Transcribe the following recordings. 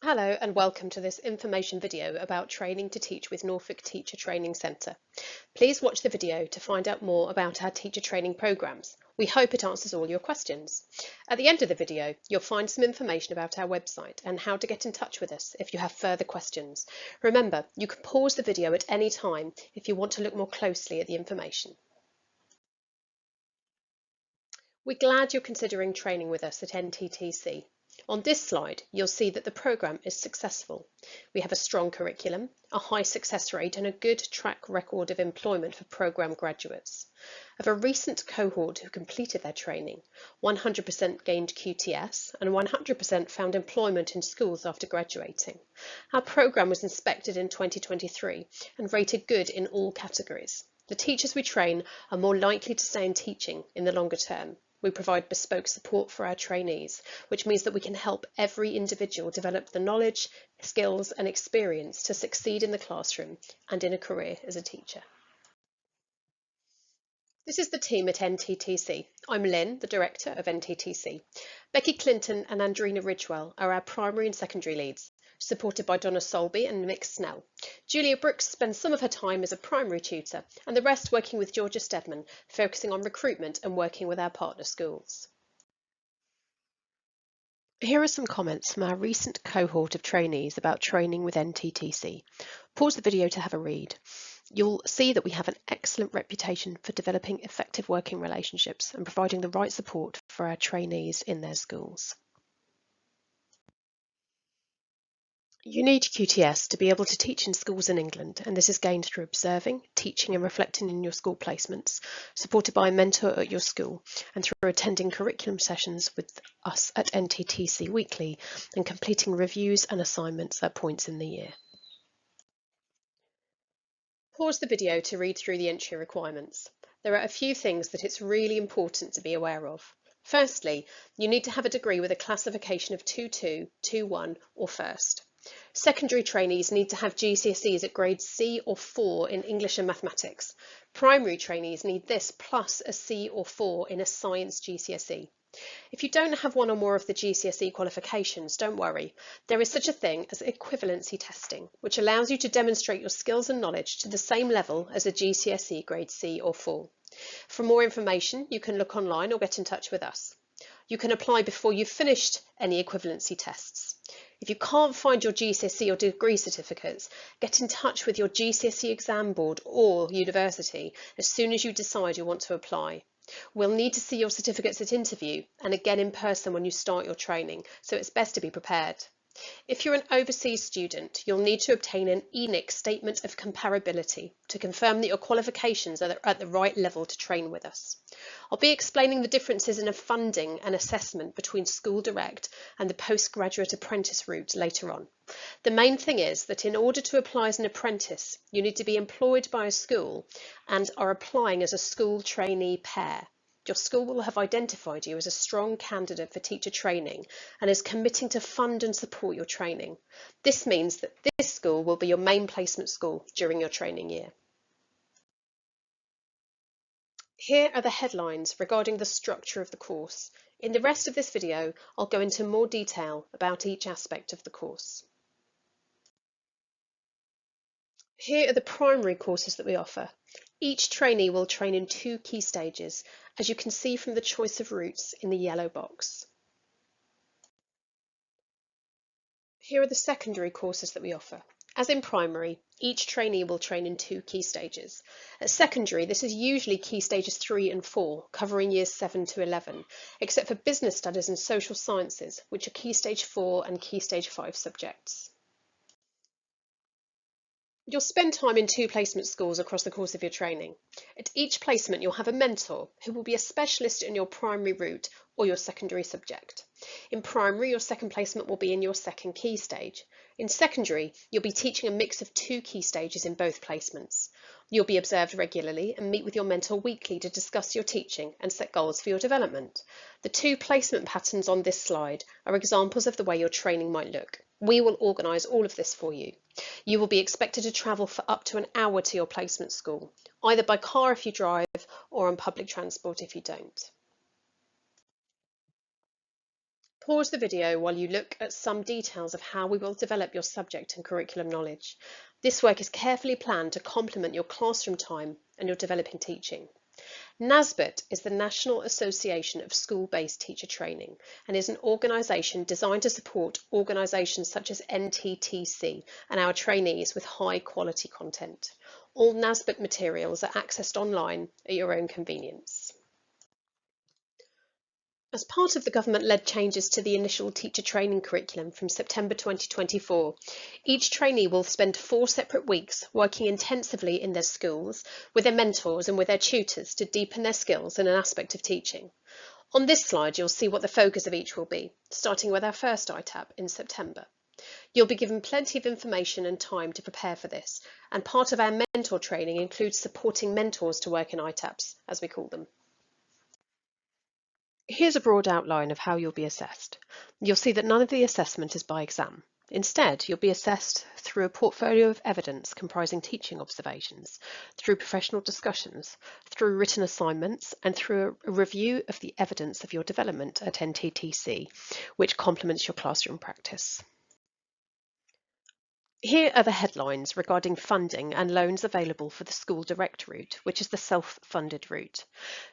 Hello and welcome to this information video about training to teach with Norfolk Teacher Training Centre. Please watch the video to find out more about our teacher training programmes. We hope it answers all your questions. At the end of the video, you'll find some information about our website and how to get in touch with us if you have further questions. Remember, you can pause the video at any time if you want to look more closely at the information. We're glad you're considering training with us at NTTC. On this slide, you'll see that the programme is successful. We have a strong curriculum, a high success rate and a good track record of employment for programme graduates. Of a recent cohort who completed their training, 100% gained QTS and 100% found employment in schools after graduating. Our programme was inspected in 2023 and rated good in all categories. The teachers we train are more likely to stay in teaching in the longer term. We provide bespoke support for our trainees, which means that we can help every individual develop the knowledge, skills and experience to succeed in the classroom and in a career as a teacher. This is the team at NTTC. I'm Lynn, the Director of NTTC. Becky Clinton and Andrina Ridgewell are our primary and secondary leads, supported by Donna Solby and Mick Snell. Julia Brooks spends some of her time as a primary tutor and the rest working with Georgia Stedman, focusing on recruitment and working with our partner schools. Here are some comments from our recent cohort of trainees about training with NTTC. Pause the video to have a read. You'll see that we have an excellent reputation for developing effective working relationships and providing the right support for our trainees in their schools. You need QTS to be able to teach in schools in England, and this is gained through observing, teaching and reflecting in your school placements, supported by a mentor at your school, and through attending curriculum sessions with us at NTTC weekly and completing reviews and assignments at points in the year. Pause the video to read through the entry requirements. There are a few things that it's really important to be aware of. Firstly, you need to have a degree with a classification of 2-2, 2-1 or first. Secondary trainees need to have GCSEs at grades C or 4 in English and mathematics. Primary trainees need this plus a C or 4 in a science GCSE. If you don't have one or more of the GCSE qualifications, don't worry. There is such a thing as equivalency testing, which allows you to demonstrate your skills and knowledge to the same level as a GCSE grade C or 4. For more information, you can look online or get in touch with us. You can apply before you've finished any equivalency tests. If you can't find your GCSE or degree certificates, get in touch with your GCSE exam board or university as soon as you decide you want to apply. We'll need to see your certificates at interview and again in person when you start your training, so it's best to be prepared. If you're an overseas student, you'll need to obtain an ENIC statement of comparability to confirm that your qualifications are at the right level to train with us. I'll be explaining the differences in funding and assessment between School Direct and the postgraduate apprentice route later on. The main thing is that in order to apply as an apprentice, you need to be employed by a school and are applying as a school trainee pair. Your school will have identified you as a strong candidate for teacher training and is committing to fund and support your training. This means that this school will be your main placement school during your training year. Here are the headlines regarding the structure of the course. In the rest of this video, I'll go into more detail about each aspect of the course. Here are the primary courses that we offer. Each trainee will train in 2 key stages, as you can see from the choice of routes in the yellow box. Here are the secondary courses that we offer. As in primary, each trainee will train in 2 key stages. At secondary, this is usually key stages 3 and 4, covering years 7 to 11, except for business studies and social sciences, which are key stage 4 and key stage 5 subjects. You'll spend time in 2 placement schools across the course of your training. At each placement, you'll have a mentor who will be a specialist in your primary route or your secondary subject. In primary, your second placement will be in your second key stage. In secondary, you'll be teaching a mix of 2 key stages in both placements. You'll be observed regularly and meet with your mentor weekly to discuss your teaching and set goals for your development. The 2 placement patterns on this slide are examples of the way your training might look. We will organise all of this for you. You will be expected to travel for up to an hour to your placement school, either by car if you drive or on public transport if you don't. Pause the video while you look at some details of how we will develop your subject and curriculum knowledge. This work is carefully planned to complement your classroom time and your developing teaching. NASBT is the National Association of School-Based Teacher Training and is an organisation designed to support organisations such as NTTC and our trainees with high quality content. All NASBT materials are accessed online at your own convenience. As part of the government-led changes to the initial teacher training curriculum from September 2024, each trainee will spend 4 separate weeks working intensively in their schools, with their mentors and with their tutors to deepen their skills in an aspect of teaching. On this slide, you'll see what the focus of each will be, starting with our first ITAP in September. You'll be given plenty of information and time to prepare for this, and part of our mentor training includes supporting mentors to work in ITAPs, as we call them. Here's a broad outline of how you'll be assessed. You'll see that none of the assessment is by exam. Instead, you'll be assessed through a portfolio of evidence comprising teaching observations, through professional discussions, through written assignments, and through a review of the evidence of your development at NTTC, which complements your classroom practice. Here are the headlines regarding funding and loans available for the School Direct route, which is the self-funded route.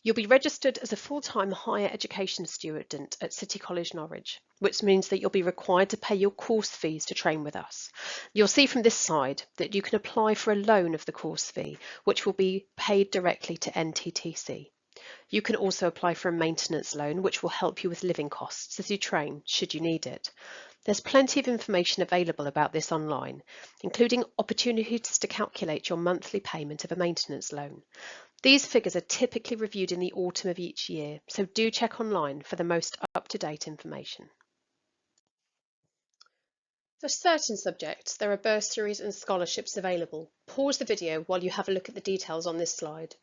You'll be registered as a full-time higher education student at City College Norwich, which means that you'll be required to pay your course fees to train with us. You'll see from this side that you can apply for a loan of the course fee, which will be paid directly to NTTC. You can also apply for a maintenance loan, which will help you with living costs as you train, should you need it. There's plenty of information available about this online, including opportunities to calculate your monthly payment of a maintenance loan. These figures are typically reviewed in the autumn of each year, so do check online for the most up-to-date information. For certain subjects, there are bursaries and scholarships available. Pause the video while you have a look at the details on this slide.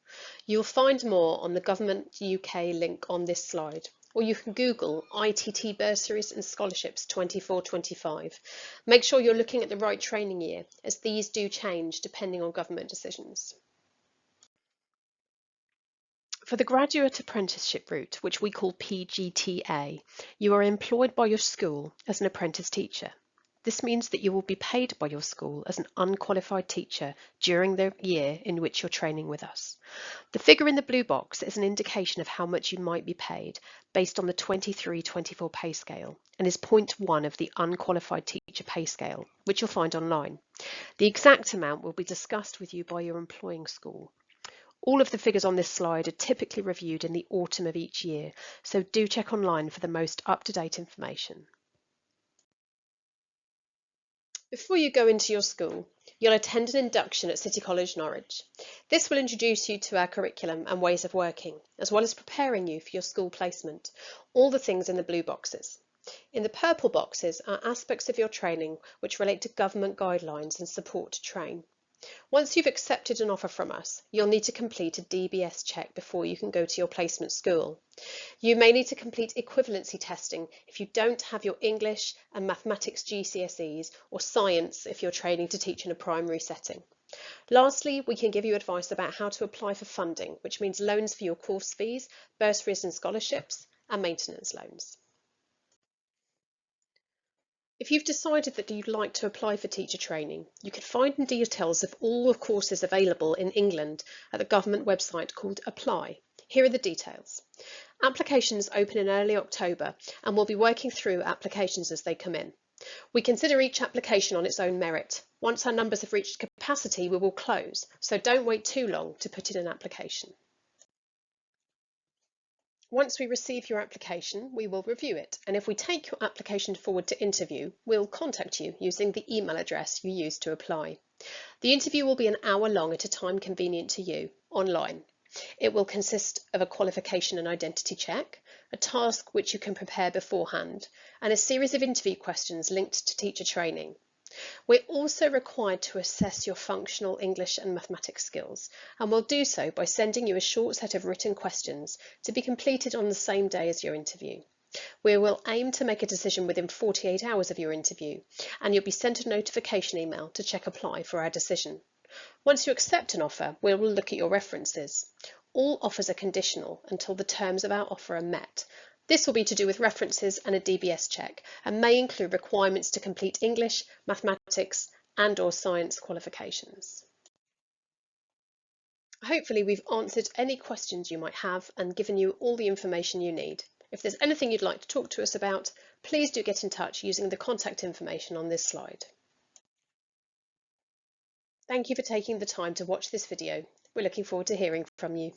You'll find more on the Government UK link on this slide, or you can Google ITT Bursaries and Scholarships 24-25. Make sure you're looking at the right training year, as these do change depending on government decisions. For the graduate apprenticeship route, which we call PGTA, you are employed by your school as an apprentice teacher. This means that you will be paid by your school as an unqualified teacher during the year in which you're training with us. The figure in the blue box is an indication of how much you might be paid based on the 23-24 pay scale and is 0.1 of the unqualified teacher pay scale, which you'll find online. The exact amount will be discussed with you by your employing school. All of the figures on this slide are typically reviewed in the autumn of each year, so do check online for the most up-to-date information. Before you go into your school, you'll attend an induction at City College Norwich. This will introduce you to our curriculum and ways of working, as well as preparing you for your school placement, all the things in the blue boxes. In the purple boxes are aspects of your training which relate to government guidelines and support to train. Once you've accepted an offer from us, you'll need to complete a DBS check before you can go to your placement school. You may need to complete equivalency testing if you don't have your English and mathematics GCSEs or science if you're training to teach in a primary setting. Lastly, we can give you advice about how to apply for funding, which means loans for your course fees, bursaries and scholarships, and maintenance loans. If you've decided that you'd like to apply for teacher training, you can find details of all the courses available in England at the government website called Apply. Here are the details. Applications open in early October and we'll be working through applications as they come in. We consider each application on its own merit. Once our numbers have reached capacity, we will close, so don't wait too long to put in an application. Once we receive your application, we will review it, and if we take your application forward to interview, we'll contact you using the email address you used to apply. The interview will be an hour long at a time convenient to you, online. It will consist of a qualification and identity check, a task which you can prepare beforehand, and a series of interview questions linked to teacher training. We're also required to assess your functional English and mathematics skills, and we'll do so by sending you a short set of written questions to be completed on the same day as your interview. We will aim to make a decision within 48 hours of your interview, and you'll be sent a notification email to check Apply for our decision. Once you accept an offer, we will look at your references. All offers are conditional until the terms of our offer are met. This will be to do with references and a DBS check and may include requirements to complete English, mathematics and/or science qualifications. Hopefully we've answered any questions you might have and given you all the information you need. If there's anything you'd like to talk to us about, please do get in touch using the contact information on this slide. Thank you for taking the time to watch this video. We're looking forward to hearing from you.